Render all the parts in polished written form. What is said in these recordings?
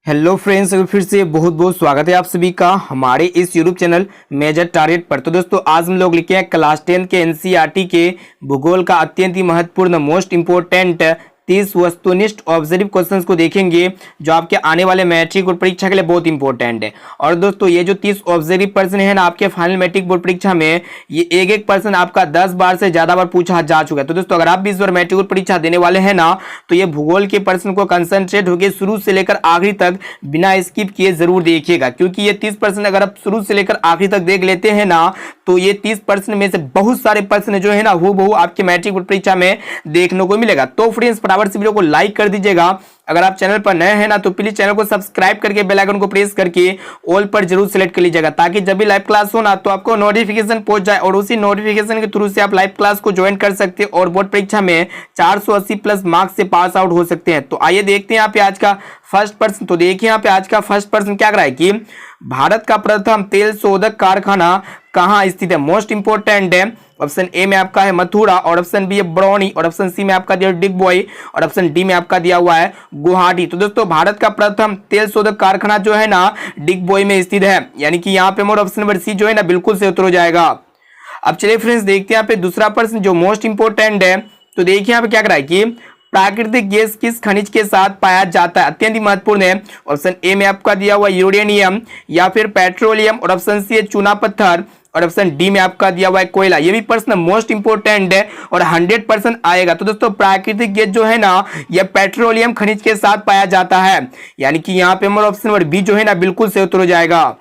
Hello friends, फिर से बहुत बहुत स्वागत है आप सभी का हमारे इस यूट्यूब चैनल मेजर टारगेट पर। तो दोस्तों आज हम लोग लिखे हैं क्लास 10 के एनसीईआरटी के भूगोल का अत्यंत ही महत्वपूर्ण मोस्ट इंपोर्टेंट 30 वस्तुनिष्ठ ऑब्जर्व क्वेश्चंस को देखेंगे जो आपके आने वाले मैट्रिक बोर्ड परीक्षा के लिए बहुत इंपॉर्टेंट है। और दोस्तों ये जो 30 ऑब्जर्व प्रश्न है ना आपके फाइनल मैट्रिक बोर्ड परीक्षा में, ये एक प्रश्न आपका 10 बार से ज्यादा बार पूछा जा चुका है। तो दोस्तों अगर आप भी इस बार मैट्रिक बोर्ड परीक्षा देने वाले हैं ना, तो ये भूगोल के प्रश्न को कंसंट्रेट होकर शुरू से लेकर आखिरी तक बिना स्किप किए जरूर देखिएगा, क्योंकि ये 30 प्रश्न अगर आप शुरू से लेकर आखिरी तक देख लेते हैं ना, तो ये 30 प्रश्न में से बहुत सारे प्रश्न जो है ना हूबहू आपके मैट्रिक बोर्ड परीक्षा में देखने को मिलेगा। तो फ्रेंड्स फटाफट से वीडियो को लाइक कर दीजिएगा। अगर आप चैनल पर नए हैं ना, तो प्लीज चैनल को सब्सक्राइब करके बेल आइकन को प्रेस करके ऑल पर जरूर सेलेक्ट कर लीजिएगा, ताकि जब भी लाइव क्लास हो ना तो आपको नोटिफिकेशन पहुंच जाए और उसी नोटिफिकेशन के थ्रू से आप लाइव क्लास को ज्वाइन कर सकते हैं और बोर्ड परीक्षा में 480 प्लस मार्क्स से पास आउट हो सकते हैं। तो आइए देखते हैं यहाँ पे आज का फर्स्ट प्रश्न। तो देखिए यहाँ पे आज का फर्स्ट प्रश्न क्या कर रहा है कि भारत का प्रथम तेल शोधक कारखाना कहाँ स्थित है। मोस्ट इंपोर्टेंट है। ऑप्शन ए में आपका है मथुरा, और ऑप्शन बी है बरौनी, और ऑप्शन सी में आपका दिया डिगबोई, और ऑप्शन डी में आपका दिया हुआ है गुवाहाटी। तो दोस्तों भारत का प्रथम तेल शोधक कारखाना जो है ना डिगबोई में स्थित है, यानी कि यहाँ पे मोर ऑप्शन नंबर सी जो है ना बिल्कुल से उत्तर हो जाएगा। अब चलिए फ्रेंड्स देखते हैं यहाँ पे दूसरा प्रश्न जो मोस्ट इंपोर्टेंट है। तो देखिए यहाँ पे क्या कर रहा है कि प्राकृतिक गैस किस खनिज के साथ पाया जाता है, अत्यंत ही महत्वपूर्ण है। ऑप्शन ए में आपका दिया हुआ यूरेनियम, या फिर पेट्रोलियम, और ऑप्शन सी है चूना पत्थर, और ऑप्शन डी में आपका दिया हुआ है कोयला। ये भी प्रश्न मोस्ट इंपोर्टेंट है और 100% आएगा। तो दोस्तों प्राकृतिक गैस जो है ना ये पेट्रोलियम खनिज के साथ पाया जाता है, यानी कि यहाँ पे हमारा ऑप्शन नंबर बी जो है ना बिल्कुल से उत्तर हो जाएगा।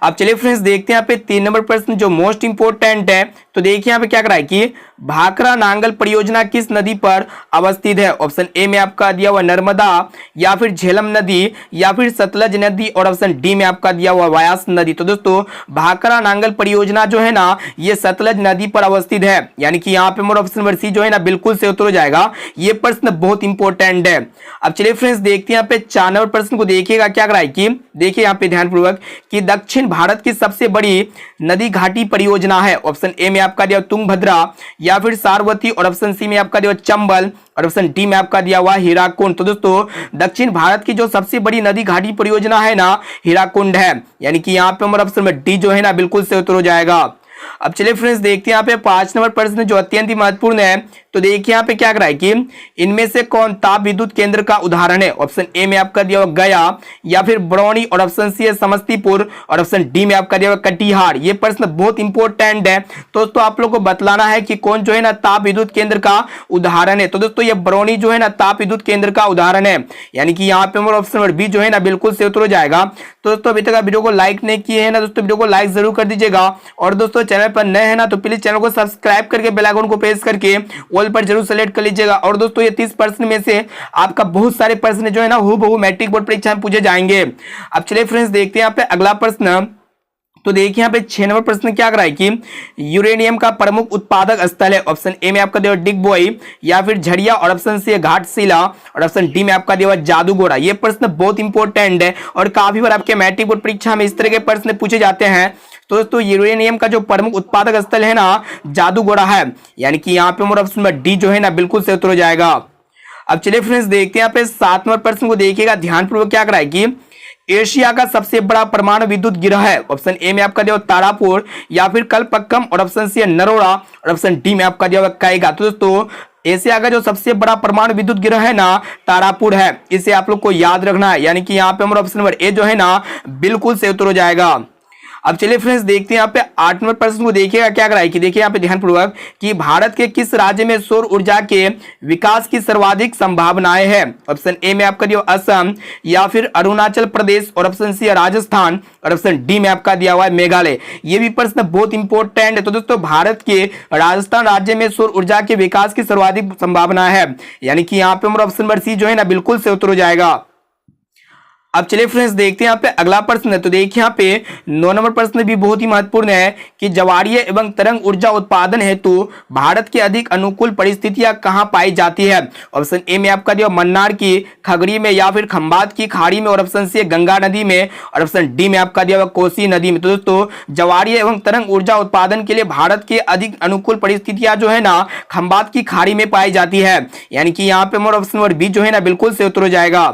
अब चलिए फ्रेंड्स देखते हैं यहाँ पे 3 नंबर प्रश्न जो मोस्ट इंपोर्टेंट है। तो देखिए यहाँ पे क्या कर रहा है कि भाखड़ा नांगल परियोजना किस नदी पर अवस्थित है। ऑप्शन ए में आपका दिया हुआ नर्मदा, या फिर झेलम नदी, या फिर सतलज नदी, और ऑप्शन डी में आपका दिया हुआ व्यास नदी। तो दोस्तों भाखड़ा नांगल परियोजना जो है ना ये सतलज नदी पर अवस्थित है, यानी कि यहाँ पे मोर ऑप्शन नंबर सी जो है ना बिल्कुल से उत्तर हो जाएगा। ये प्रश्न बहुत इंपॉर्टेंट है। अब चलिए फ्रेंड्स देखते हैं यहाँ पे 4 नंबर प्रश्न को देखिएगा क्या कर रहा है कि देखिए यहाँ पे ध्यानपूर्वक कि दक्षिण भारत की सबसे बड़ी नदी घाटी परियोजना है। ऑप्शन ए में आपका दिया तुंगभद्रा, या फिर सारवती, और ऑप्शन सी में आपका दिया चंबल, और ऑप्शन डी में आपका दिया हुआ हीराकुंड। तो दोस्तों दक्षिण भारत की जो सबसे बड़ी नदी घाटी परियोजना है ना हीराकुंड है, यानी कि यहाँ पे हमारा ऑप्शन में डी जो है ना बिल्कुल से उत्तर हो जाएगा। अब चलिए फ्रेंड्स देखते हैं यहाँ पे 5 नंबर प्रश्न जो अत्यंत ही महत्वपूर्ण है। तो देखिए यहाँ पे क्या कर रहा है कि इनमें से कौन ताप विद्युत केंद्र का उदाहरण है। ऑप्शन ए में आपका दिया हुआ गया, या फिर बरौनी, और ऑप्शन सी है समस्तीपुर, और ऑप्शन डी में आपका दिया हुआ कटिहार। ये प्रश्न बहुत इंपॉर्टेंट है। तो दोस्तों आप लोग को बतलाना है कि कौन जो है ना ताप विद्युत केंद्र का उदाहरण है। तो दोस्तों ये बरौनी जो है ना ताप विद्युत केंद्र का उदाहरण है, यानी कि यहाँ पे हमारा ऑप्शन नंबर बी जो है ना बिल्कुल से उत्तर हो जाएगा। तो दोस्तों अभी तक आप वीडियो को लाइक नहीं किए हैं ना, दोस्तों वीडियो को लाइक जरूर कर दीजिएगा, और दोस्तों चैनल पर नए हैं ना तो प्लीज चैनल को सब्सक्राइब करके बेल आइकन को प्रेस करके ऑल पर जरूर सेलेक्ट कर लीजिएगा। और दोस्तों ये 30 प्रश्न में से आपका बहुत सारे प्रश्न जो है ना हूबहू मैट्रिक बोर्ड परीक्षा में पूछे जाएंगे। अब चलिए फ्रेंड्स देखते हैं यहाँ पे अगला प्रश्न। तो देखिए यहाँ पे 6 नंबर प्रश्न क्या कर रहा है कि यूरेनियम का प्रमुख उत्पादक स्थल है। ऑप्शन ए में आपका दिया डिगबोई, या फिर झरिया, और ऑप्शन सी है घाटशिला, और ऑप्शन डी में आपका दिया जादूगोड़ा। ये प्रश्न बहुत इंपॉर्टेंट है और काफी बार आपके मैट्रिक बोर्ड परीक्षा में इस तरह के प्रश्न पूछे जाते हैं। तो दोस्तों यूरेनियम का जो प्रमुख उत्पादक स्थल है ना जादूगोड़ा है, यानी कि यहाँ पे हमारा ऑप्शन नंबर डी जो है ना बिल्कुल से उत्तर हो जाएगा। अब चलिए फ्रेंड्स देखते हैं यहाँ पे 7 नंबर प्रश्न को देखिएगा ध्यानपूर्वक क्या कर रहा है कि एशिया का सबसे बड़ा परमाणु विद्युत गिरह है। ऑप्शन ए में आपका दिया तारापुर, या फिर कलपक्कम, और ऑप्शन सी है नरोड़ा, और ऑप्शन डी में आपका दिया कैगा। तो दोस्तों एशिया का जो सबसे बड़ा परमाणु विद्युत गिरह है ना तारापुर है, इसे आप लोग को याद रखना है, यानी कि यहाँ पे हमारा ऑप्शन नंबर ए जो है ना बिल्कुल से उत्तर हो जाएगा। अब चलिए फ्रेंड्स देखते हैं यहाँ पे 8 नंबर प्रश्न को देखिएगा क्या कर रहा है कि देखिए यहाँ पे ध्यानपूर्वक कि भारत के किस राज्य में सौर ऊर्जा के विकास की सर्वाधिक संभावनाएं हैं। ऑप्शन ए में आपका दिया असम, या फिर अरुणाचल प्रदेश, और ऑप्शन सी है राजस्थान, और ऑप्शन डी में आपका दिया हुआ है मेघालय। ये भी प्रश्न बहुत इंपॉर्टेंट है। तो दोस्तों भारत के राजस्थान राज्य में सौर ऊर्जा के विकास की सर्वाधिक संभावना है, यानी कि यहाँ पे हमारा ऑप्शन नंबर सी जो है ना बिल्कुल से उत्तर हो जाएगा। अब चलिए फ्रेंड्स देखते हैं यहाँ पे अगला प्रश्न है। तो देखिए यहाँ पे 9 नंबर प्रश्न भी बहुत ही महत्वपूर्ण है कि ज्वारीय एवं तरंग ऊर्जा उत्पादन हेतु भारत की अधिक अनुकूल परिस्थितियां कहाँ पाई जाती है। ऑप्शन ए में आपका दिया मन्नार की खगड़ी में, या फिर खंबात की खाड़ी में, और ऑप्शन सी गंगा नदी में, और ऑप्शन डी में आपका दिया कोसी नदी में। तो दोस्तों ज्वारीय एवं तरंग ऊर्जा उत्पादन के लिए भारत के अधिक अनुकूल परिस्थितियां जो है ना खंबात की खाड़ी में पाई जाती है, यानी कि यहाँ पे हमारा ऑप्शन नंबर बी जो है ना बिल्कुल से उत्तर हो जाएगा।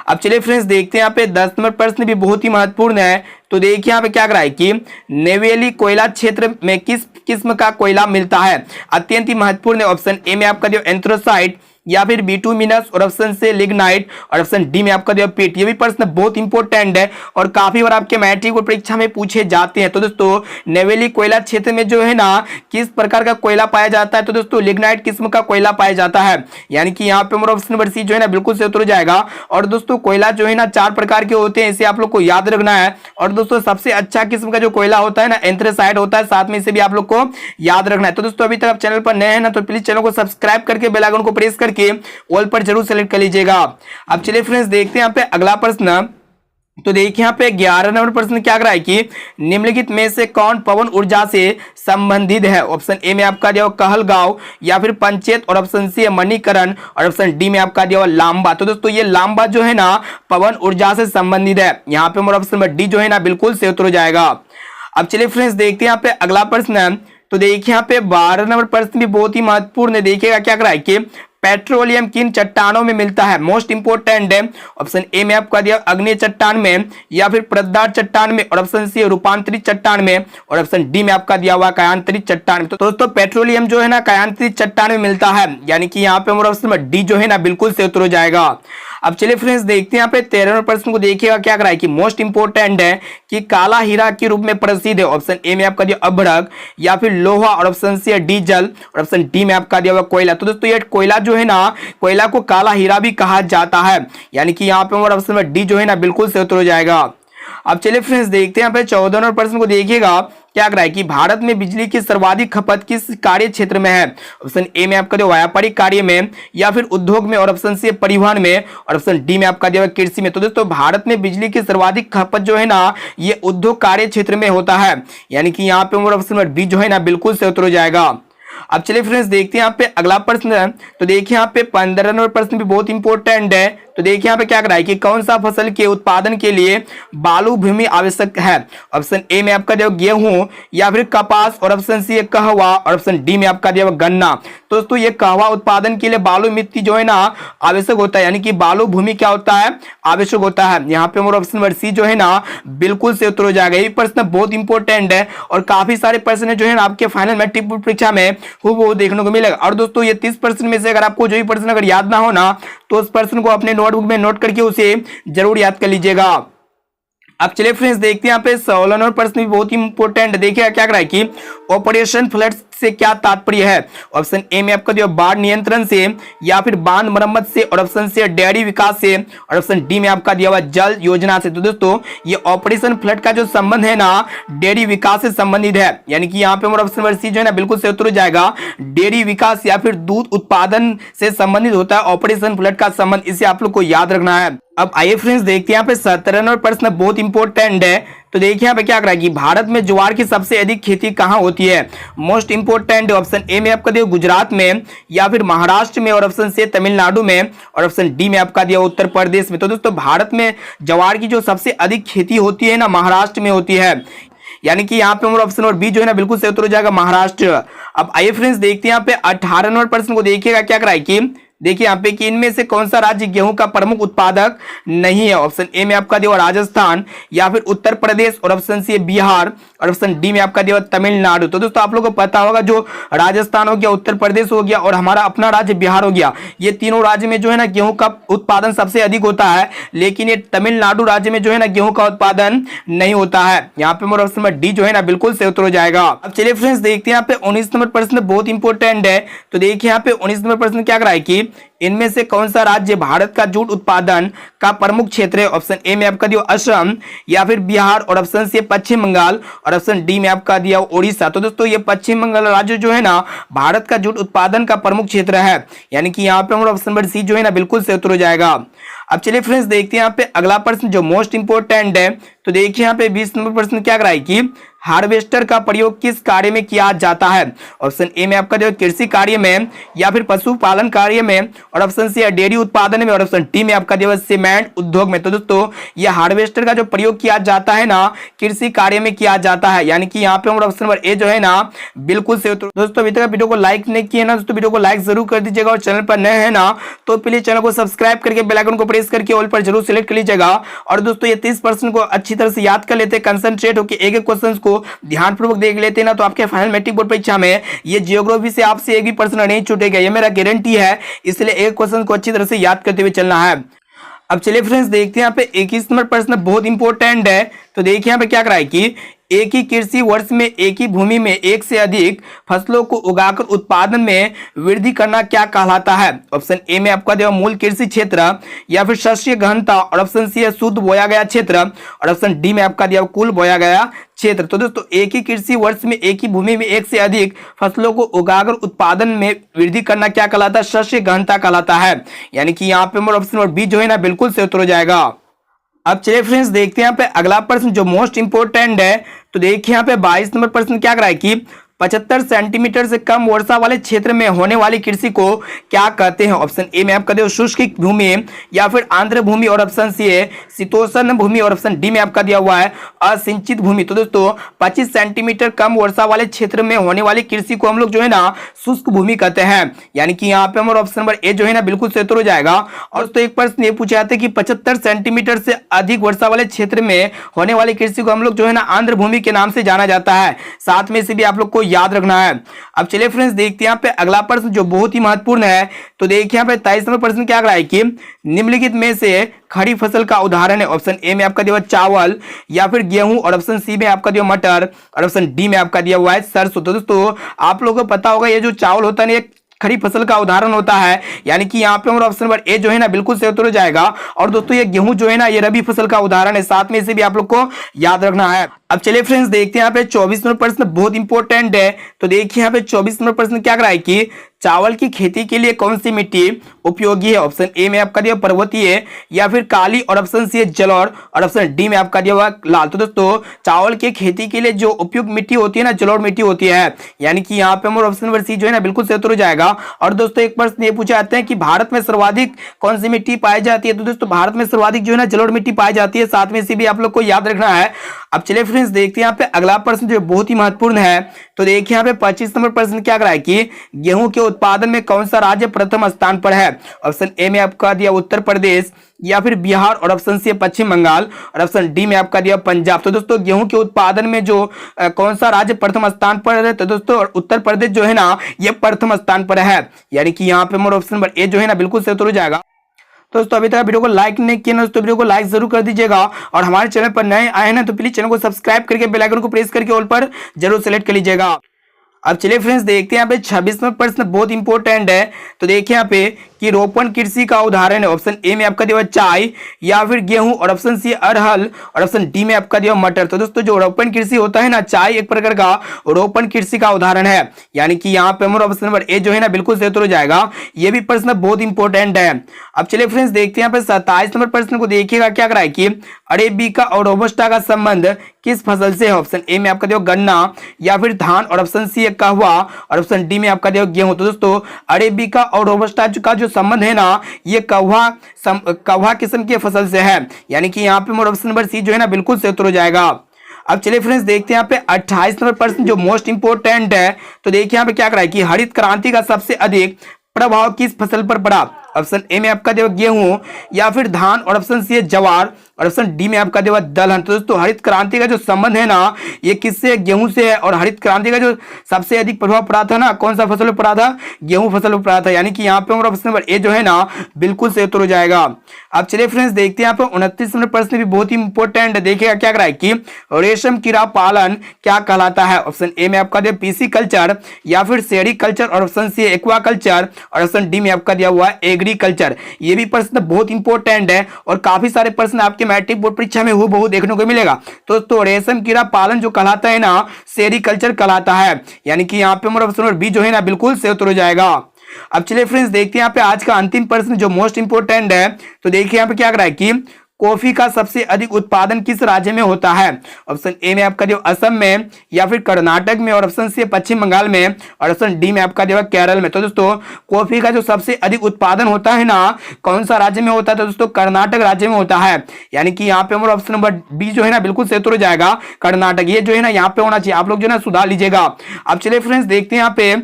अब चलिए फ्रेंड्स देखते हैं यहाँ पे 10 नंबर प्रश्न भी बहुत ही महत्वपूर्ण है। तो देखिए यहाँ पे क्या करा है कि नेवेली कोयला क्षेत्र में किस किस्म का कोयला मिलता है? अत्यंत ही महत्वपूर्ण है। ऑप्शन ए में आपका जो एंथ्रासाइट या फिर बिटुमिनस और ऑप्शन से लिग्नाइट और ऑप्शन डी में आपका जो पीट। ये भी प्रश्न बहुत इंपॉर्टेंट है और काफी बार आपके मैट्रिक और परीक्षा में पूछे जाते हैं। तो दोस्तों नेवेली कोयला क्षेत्र में जो है ना किस प्रकार का कोयला पाया जाता है? तो दोस्तों लिग्नाइट किस्म का कोयला पाया जाता है, यानी कि यहाँ पे हमारा ऑप्शन नंबर सी जो है ना बिल्कुल से उत्तर हो जाएगा। और दोस्तों कोयला जो है ना 4 प्रकार के होते हैं, इसे आप लोग को याद रखना है। और दोस्तों सबसे अच्छा किस्म का जो कोयला होता है ना एंथ्रासाइट होता है, साथ में इसे भी आप लोग को याद रखना है। तो दोस्तों अभी तक आप चैनल पर नए हैं ना तो प्लीज चैनल को सब्सक्राइब करके बेल आइकन को प्रेस करके ऑल पर जरूर सेलेक्ट कर लीजिएगा। अब चलिए फ्रेंड्स देखते हैं यहाँ पे अगला प्रश्न। तो देखिए यहाँ पे 11 नंबर प्रश्न क्या कर रहा है कि निम्नलिखित में से कौन पवन ऊर्जा से संबंधित है? ऑप्शन ए में आपका दिया कहलगांव या फिर पंचेत और ऑप्शन सी मणिकरण और ऑप्शन डी में आपका दिया लांबा। तो दोस्तों ये लांबा जो है ना पवन ऊर्जा से संबंधित है। यहाँ पे हमारा ऑप्शन नंबर डी जो है ना बिल्कुल से उत्तर हो जाएगा। अब चलिए फ्रेंड्स देखते हैं यहाँ पे अगला प्रश्न। तो देखिए यहाँ पे 12 नंबर प्रश्न भी बहुत ही महत्वपूर्ण है। देखिएगा क्या कर रहा है कि पेट्रोलियम किन चट्टानों में मिलता है? मोस्ट इंपोर्टेंट है। ऑप्शन ए में आपका दिया अग्नि चट्टान में या फिर प्रदार चट्टान में और ऑप्शन सी रूपांतरित चट्टान में और ऑप्शन डी में आपका दिया हुआ कायांतरित चट्टान में। तो दोस्तों पेट्रोलियम जो है ना कायांतरित चट्टान में मिलता है, यानी कि यहाँ पे हमारा ऑप्शन नंबर डी जो है ना बिल्कुल से उत्तर हो जाएगा। अब चलिए फ्रेंड्स देखते हैं यहाँ पे 13 नंबर प्रश्न को। देखिएगा क्या कराए कि मोस्ट इंपोर्टेंट है कि काला हीरा के रूप में प्रसिद्ध है। ऑप्शन ए में आपका दिया अभ्रक या फिर लोहा और ऑप्शन सी डीजल और ऑप्शन डी में आपका दिया हुआ कोयला। तो दोस्तों ये कोयला जो है ना कोयला को काला हीरा भी कहा जाता है, यानी कि यहाँ पे हमारा ऑप्शन नंबर डी जो है ना बिल्कुल से उत्तर हो जाएगा। अब चलिए फ्रेंड्स देखते हैं यहाँ पे 14 नंबर प्रश्न को। देखिएगा क्या कर रहा है कि भारत में बिजली की सर्वाधिक खपत किस कार्य क्षेत्र में है? ऑप्शन ए में आपका दिया व्यापारिक कार्य में या फिर उद्योग में और ऑप्शन सी परिवहन में और ऑप्शन डी में आपका दिया कृषि में। तो दोस्तों भारत में बिजली की सर्वाधिक खपत जो है ना ये उद्योग कार्य क्षेत्र में होता है, यानी कि यहाँ पे हमारा ऑप्शन नंबर डी जो है ना बिल्कुल से उत्तर हो जाएगा। अब चलिए फ्रेंड्स देखते हैं यहाँ पे अगला प्रश्न। तो देखिए यहाँ पे 15 नंबर प्रश्न भी बहुत इंपॉर्टेंट है। तो देखिए यहाँ पे क्या कर रहा है कि कौन सा फसल के उत्पादन के लिए बालू भूमि आवश्यक है? ऑप्शन ए में आपका दिया गेहूं या फिर कपास और ऑप्शन सी कहवा और ऑप्शन डी में आपका दिया गन्ना। तो दोस्तों ये कहवा उत्पादन के लिए बालू मिट्टी जो है ना आवश्यक होता है, यानी कि बालू भूमि क्या होता है आवश्यक होता है। यहाँ पे हमारा ऑप्शन नंबर सी जो है ना बिल्कुल से उत्तर हो जाएगा। ये प्रश्न बहुत इंपॉर्टेंट है और काफी सारे प्रश्न जो है ना आपके फाइनल मैट्रिक परीक्षा में वो देखने को मिलेगा। और दोस्तों ये 30 प्रश्न में से अगर आपको जो भी प्रश्न अगर याद ना हो ना तो उस प्रश्न को अपने नोटबुक में नोट करके उसे जरूर याद कर लीजिएगा। अब चलिए फ्रेंड्स देखते हैं यहाँ पे 16 नंबर प्रश्न भी बहुत ही इंपॉर्टेंट है। देखिए क्या कर रहा है कि ऑपरेशन फ्लड से क्या तात्पर्य है? ऑप्शन ए में आपका जो बाढ़ नियंत्रण से या फिर बांध मरम्मत से और ऑप्शन सी डेयरी विकास से और ऑप्शन डी में आपका दिया हुआ जल योजना से। तो दोस्तों ये ऑपरेशन फ्लड का जो संबंध है ना डेयरी विकास से संबंधित है, यानी कि यहाँ पे हमारा ऑप्शन नंबर सी जो है ना बिल्कुल से उत्तर हो जाएगा। डेयरी विकास या फिर दूध उत्पादन से संबंधित होता है ऑपरेशन फ्लड का संबंध, इसे आप लोग को याद रखना है। अब आइए फ्रेंड्स देखते हैं यहाँ पे 17 नंबर प्रश्न बहुत इंपॉर्टेंट है। तो देखिए यहाँ पे क्या कर रहा है कि भारत में ज्वार की सबसे अधिक खेती कहाँ होती है? मोस्ट इंपोर्टेंट ऑप्शन ए में आपका दिया गुजरात में या फिर महाराष्ट्र में और ऑप्शन सी तमिलनाडु में और ऑप्शन डी में आपका दिया उत्तर प्रदेश में। तो दोस्तों भारत में ज्वार की जो सबसे अधिक खेती होती है ना महाराष्ट्र में होती है, यानी कि यहाँ पे हमारा ऑप्शन नंबर बी जो है ना बिल्कुल से उत्तर हो जाएगा महाराष्ट्र। अब आइए फ्रेंड्स देखते हैं यहाँ पे 18 नंबर प्रश्न को। देखिएगा क्या कर रहा है कि देखिए यहाँ पे कि इनमें से कौन सा राज्य गेहूं का प्रमुख उत्पादक नहीं है? ऑप्शन ए में आपका दिया राजस्थान या फिर उत्तर प्रदेश और ऑप्शन सी बिहार और ऑप्शन डी में आपका दिया तमिलनाडु। तो दोस्तों आप लोगों को पता होगा जो राजस्थान हो गया, उत्तर प्रदेश हो गया और हमारा अपना राज्य बिहार हो गया, ये तीनों राज्य में जो है ना गेहूं का उत्पादन सबसे अधिक होता है, लेकिन ये तमिलनाडु राज्य में जो है ना गेहूं का उत्पादन नहीं होता है। यहाँ पे हमारा ऑप्शन नंबर डी जो है ना बिल्कुल से उत्तर हो जाएगा। अब चलिए फ्रेंड्स देखते हैं यहाँ पे 19 नंबर प्रश्न बहुत इंपॉर्टेंट है। तो देखिए यहाँ पे 19 नंबर प्रश्न क्या कर रहा है कि इनमें से कौन सा राज्य भारत का जूट उत्पादन का प्रमुख क्षेत्र है? ऑप्शन ए में आपका दिया असम या फिर बिहार और ऑप्शन सी पश्चिम बंगाल और ऑप्शन डी में आपका दिया उड़ीसा। तो दोस्तों ये पश्चिम बंगाल राज्य जो है ना भारत का जूट उत्पादन का प्रमुख क्षेत्र है, यानी कि यहाँ पे हमारा ऑप्शन नंबर सी जो है ना बिल्कुल से उत्तर हो जाएगा। अब चलिए फ्रेंड्स देखते हैं यहाँ पे अगला प्रश्न जो मोस्ट इंपोर्टेंट है। तो देखिए यहाँ पे 20 नंबर प्रश्न क्या कराए कि हार्वेस्टर का प्रयोग किस कार्य में किया जाता है? ऑप्शन ए में आपका जो कृषि कार्य में या फिर पशुपालन कार्य में और ऑप्शन सी है डेयरी उत्पादन में और ऑप्शन डी में आपका दिया सीमेंट उद्योग में। तो दोस्तों ये हार्वेस्टर का जो प्रयोग किया जाता है ना कृषि कार्य में किया जाता है, यानी कि यहाँ पे हमारा ऑप्शन नंबर ए जो है ना बिल्कुल सही। दोस्तों अभी तक वीडियो को लाइक नहीं किए ना दोस्तों वीडियो को लाइक जरूर कर दीजिएगा, और चैनल पर नए हैं ना तो प्लीज चैनल को सब्सक्राइब करके बेल आइकन को प्रेस करके ऑल पर जरूर सिलेक्ट कर लीजिएगा। और दोस्तों ये 30% को अच्छी तरह से याद कर लेते, कंसंट्रेट होकर एक एक क्वेश्चन को ध्यानपूर्वक देख लेते ना, तो आपके फाइनल मैट्रिक बोर्ड परीक्षा में ये जियोग्राफी से आपसे एक भी प्रश्न नहीं छूटेगा, ये मेरा गारंटी है। इसलिए एक क्वेश्चन को अच्छी तरह से याद करते हुए चलना है। अब चलिए फ्रेंड्स देखते हैं यहाँ पे 21 नंबर प्रश्न बहुत इंपॉर्टेंट है। तो देखिए यहाँ पे क्या करा है कि एक ही कृषि वर्ष में एक ही भूमि में एक से अधिक फसलों को उगाकर उत्पादन में वृद्धि करना क्या कहलाता है। ऑप्शन ए में आपका दिया मूल कृषि क्षेत्र, या फिर शस्य गहनता, और ऑप्शन सी है शुद्ध बोया गया क्षेत्र, और ऑप्शन डी में आपका दिया कुल बोया गया क्षेत्र। तो दोस्तों एक ही कृषि वर्ष में एक ही भूमि में एक से अधिक फसलों को उगाकर उत्पादन में वृद्धि करना क्या कहलाता है, शस्य गहनता कहलाता है, यानी कि यहाँ पे हमारा ऑप्शन नंबर बी जो है ना बिल्कुल सही उत्तर हो जाएगा। अब चलिए फ्रेंड्स देखते हैं यहाँ पे अगला प्रश्न जो मोस्ट इंपोर्टेंट है। तो देखिए यहाँ पे 22 नंबर प्रश्न क्या करा है कि 75 सेंटीमीटर से कम वर्षा वाले क्षेत्र में होने वाली कृषि को क्या कहते हैं। ऑप्शन ए में आपका दिया शुष्क भूमि, या फिर आर्द्र भूमि, और ऑप्शन सी है शीतोष्ण भूमि, और ऑप्शन डी में आपका दिया हुआ है असिंचित भूमि। तो दोस्तों 25 सेंटीमीटर कम वर्षा वाले क्षेत्र में होने वाली कृषि को हम लोग जो है ना शुष्क भूमि कहते हैं, यानी कि यहाँ पे हमारा ऑप्शन नंबर ए जो है ना बिल्कुल सही उत्तर हो जाएगा। और तो एक प्रश्न ये पूछा जाता है कि 75 सेंटीमीटर से अधिक वर्षा वाले क्षेत्र में होने वाली कृषि को हम लोग जो है ना आर्द्र भूमि के नाम से जाना जाता है, साथ में से भी आप लोग को याद रखना है। अब चलिए फ्रेंड्स देखते हैं यहाँ पे अगला प्रश्न जो बहुत ही महत्वपूर्ण है। तो देखिए यहाँ पे 23 नंबर प्रश्न क्या करा है कि निम्नलिखित में से खड़ी फसल का उदाहरण है। ऑप्शन ए में आपका दिया चावल, या फिर गेहूं, और ऑप्शन सी में आपका दिया मटर, और ऑप्शन डी में आपका दिया हुआ है सरसों। तो दोस्तों आप लोगों को पता होगा ये जो चावल होता है ना खड़ी फसल का उदाहरण होता है, यानी कि यहाँ पे हमारा ऑप्शन नंबर ए जो है ना बिल्कुल सही उत्तर हो जाएगा। और दोस्तों ये गेहूं जो है ना ये रबी फसल का उदाहरण है, साथ में इसे भी आप लोग को याद रखना है। अब चलिए फ्रेंड्स देखते हैं यहाँ पे 24 नंबर प्रश्न बहुत इंपॉर्टेंट है। तो देखिए यहाँ पे 24 नंबर प्रश्न क्या करा है कि चावल की खेती के लिए कौन सी मिट्टी उपयोगी है। ऑप्शन ए में आपका दिया पर्वतीय, या फिर काली, और ऑप्शन सी है जलोढ़, और ऑप्शन डी में आपका दिया हुआ लाल। तो दोस्तों चावल की खेती के लिए जो उपयुक्त मिट्टी होती है ना जलोढ़ मिट्टी होती है, यानी कि यहाँ पे हमारा ऑप्शन नंबर सी जो है ना बिल्कुल सही उत्तर हो जाएगा। और दोस्तों एक प्रश्न ये पूछा जाता है कि भारत में सर्वाधिक कौन सी मिट्टी पाई जाती है। तो दोस्तों भारत में सर्वाधिक जो है ना जलोढ़ मिट्टी पाई जाती है, साथ में इसे भी आप लोग को याद रखना है। अब चलिए फ्रेंड्स देखते हैं यहाँ पे अगला प्रश्न जो बहुत ही महत्वपूर्ण है। तो देखिए यहाँ पे 25 नंबर प्रश्न क्या करा है कि गेहूं के उत्पादन में कौन सा राज्य प्रथम स्थान पर है। ऑप्शन ए में आपका दिया उत्तर प्रदेश, या फिर बिहार, और ऑप्शन सी पश्चिम बंगाल, और ऑप्शन डी में आपका दिया पंजाब। तो दोस्तों गेहूं के उत्पादन में जो कौन सा राज्य प्रथम स्थान पर है, तो दोस्तों उत्तर प्रदेश जो है ना ये प्रथम स्थान पर है, यानी कि यहाँ पे हमारा ऑप्शन नंबर ए जो है ना बिल्कुल सही उत्तर हो जाएगा। दोस्तों अभी तक वीडियो को लाइक नहीं किया ना तो वीडियो को लाइक जरूर कर दीजिएगा, और हमारे चैनल पर नए आए हैं ना तो प्लीज चैनल को सब्सक्राइब करके बेल आइकन को प्रेस करके ऑल पर जरूर सेलेक्ट कर लीजिएगा। अब चलिए फ्रेंड्स देखते हैं यहाँ पे 26 नंबर प्रश्न बहुत इंपॉर्टेंट है। तो देखिए यहाँ पे कि रोपण कृषि का उदाहरण है। ऑप्शन ए में आपका दिया चाय, या फिर गेहूं, और ऑप्शन सी अरहल, और ऑप्शन डी में आपका दिया मटर। तो दोस्तों जो रोपण कृषि होता है ना चाय एक प्रकार का रोपण कृषि का उदाहरण है, यानी कि यहाँ पे हमारा ऑप्शन नंबर ए जो है ना बिल्कुल सही उत्तर हो जाएगा। ये भी प्रश्न बहुत इंपॉर्टेंट है। अब चलिए फ्रेंड्स देखते हैं यहाँ पे 27 नंबर प्रश्न को देखिएगा क्या करा है कि अरेबिका और रोबस्टा का संबंध किस फसल से है। ऑप्शन ए में आपका दिया गन्ना, या फिर धान, और ऑप्शन सी है कहवा, और ऑप्शन डी में आपका दिया गेहूं। तो दोस्तों अरेबिका और रोबस्टा का जो संबंध है ना ये कहवा किस्म की फसल से है, यानी कि यहाँ पे हमारा ऑप्शन नंबर सी जो है ना बिल्कुल सही उत्तर हो जाएगा। अब चलिए फ्रेंड्स देखते हैं यहाँ पे 28 नंबर प्रश्न जो मोस्ट इंपोर्टेंट है। तो देखिए यहाँ पे क्या करा है कि हरित क्रांति का सबसे अधिक प्रभाव किस फसल पर पड़ा। ऑप्शन ए में आपका देवा गेहूं, या फिर धान, और ऑप्शन सी है ज्वार, और ऑप्शन डी में आपका देवा दलहन। तो दोस्तों हरित क्रांति का जो संबंध है ना ये किससे, गेहूं से है। और हरित क्रांति का जो सबसे अधिक प्रभाव पड़ा था ना कौन सा फसल पर पड़ा था, गेहूं फसल पर पड़ा था, यानी कि यहाँ पे हमारा ऑप्शन नंबर ए जो है ना बिल्कुल सही उत्तर हो जाएगा। अब चलिए फ्रेंड्स देखते हैं यहाँ पे 29 नंबर प्रश्न भी बहुत ही इंपॉर्टेंट है। देखिएगा क्या करा है कि रेशम कीड़ा पालन क्या कहलाता है। ऑप्शन ए में आपका दिया पीसी कल्चर, या फिर सेरी कल्चर, और ऑप्शन सी एक्वा कल्चर, और ऑप्शन डी में आपका दिया हुआ है एग्रीकल्चर। ये भी प्रश्न बहुत इंपॉर्टेंट है और काफी सारे प्रश्न आपके मैट्रिक बोर्ड परीक्षा में हूबहू देखने को मिलेगा। तो रेशम कीड़ा पालन जो कहलाता है ना सेरीकल्चर कहलाता है, यानी कि यहाँ पे हमारा ऑप्शन नंबर बी जो है ना बिल्कुल सही उत्तर हो जाएगा। अब चलिए फ्रेंड्स देखते हैं यहाँ पे आज का अंतिम प्रश्न जो मोस्ट इंपोर्टेंट है। तो देखिए यहाँ पे क्या कर रहा है कि कॉफी का सबसे अधिक उत्पादन किस राज्य में होता है? ऑप्शन ए में आपका जो असम में, या फिर कर्नाटक में, और ऑप्शन सी पश्चिम बंगाल में, और ऑप्शन डी में आपका जो है केरल में। तो दोस्तों कॉफी का जो सबसे अधिक उत्पादन होता है ना, कौन सा राज्य में होता है? तो दोस्तों कर्नाटक राज्य में होता है। यानी कि यहाँ पे हमारा ऑप्शन नंबर बी जो है ना बिल्कुल सही हो जाएगा, कर्नाटक। ये जो है ना यहाँ पे होना चाहिए, आप लोग जो है ना सुधार लीजिएगा। अब चलिए फ्रेंड्स देखते हैं यहाँ पे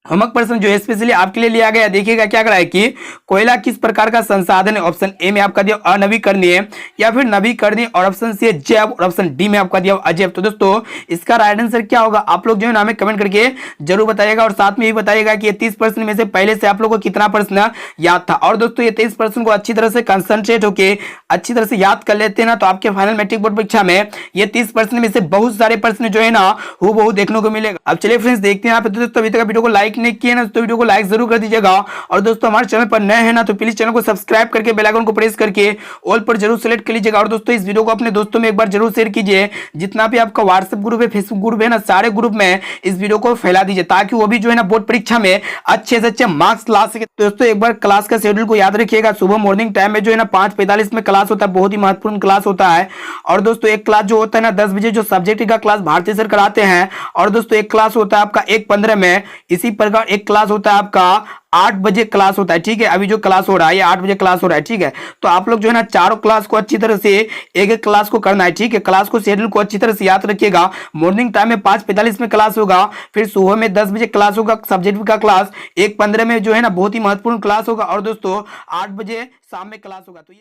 होमवर्क प्रश्न जो है स्पेशली आपके लिए लिया गया। देखिएगा क्या करा है कि कोयला किस प्रकार का संसाधन है? ऑप्शन ए में आपका दिया अनवीकरणीय, या फिर नवीकरणीय, और ऑप्शन सी जैव, और ऑप्शन डी में आपका दिया अजैव। तो दोस्तों इसका राइट आंसर क्या होगा आप लोग जो है ना हमें कमेंट करके जरूर बताइएगा, और साथ में ये बताइएगा कि ये 30% में से पहले से आप लोगों को कितना प्रश्न याद था। और दोस्तों ये 23% को अच्छी तरह से कंसंट्रेट होकर अच्छी तरह से याद कर लेते हैं ना, तो आपके फाइनल मैट्रिक बोर्ड परीक्षा में ये 30% में से बहुत सारे प्रश्न जो है ना हूबहू देखने को मिलेगा। अब चलिए फ्रेंड्स देखते हैं यहाँ पे। दोस्तों अभी तक वीडियो को लाइक नहीं किए ना तो वीडियो को लाइक जरूर कर दीजिएगा, और दोस्तों हमारे चैनल पर नए हैं ना तो प्लीज चैनल को सब्सक्राइब करके बेल आइकन को प्रेस करके ऑल पर जरूर सेलेक्ट कर लीजिएगा। और दोस्तों इस वीडियो को अपने दोस्तों में एक बार जरूर शेयर कीजिए, जितना भी आपका व्हाट्सएप ग्रुप है, फेसबुक ग्रुप है ना, सारे ग्रुप में इस वीडियो को फैला दीजिए, ताकि वो भी जो है ना बोर्ड परीक्षा में अच्छे से अच्छे मार्क्स ला सके। दोस्तों एक बार क्लास का शेड्यूल को याद रखिएगा। सुबह मॉर्निंग टाइम में जो है ना 5:45 में क्लास होता है, बहुत ही महत्वपूर्ण क्लास होता है। और दोस्तों एक क्लास जो होता है ना 10 बजे जो सब्जेक्ट का क्लास भारती सर कराते हैं, और दोस्तों एक क्लास होता है आपका 1:15 में। इसी प्रकार एक क्लास होता है आपका 8 बजे क्लास होता है, ठीक है। अभी जो क्लास हो रहा है ये 8 बजे क्लास हो रहा है, ठीक है। तो आप लोग जो है ना चारों क्लास को अच्छी तरह से एक एक क्लास को करना है, ठीक है। क्लास को शेड्यूल को अच्छी तरह से याद रखिएगा। मॉर्निंग टाइम में 5:45 में क्लास होगा, फिर सुबह में 10 बजे क्लास होगा सब्जेक्ट का क्लास, 1:15 में जो है ना बहुत ही महत्वपूर्ण क्लास होगा, और दोस्तों 8 बजे शाम में क्लास होगा। तो ये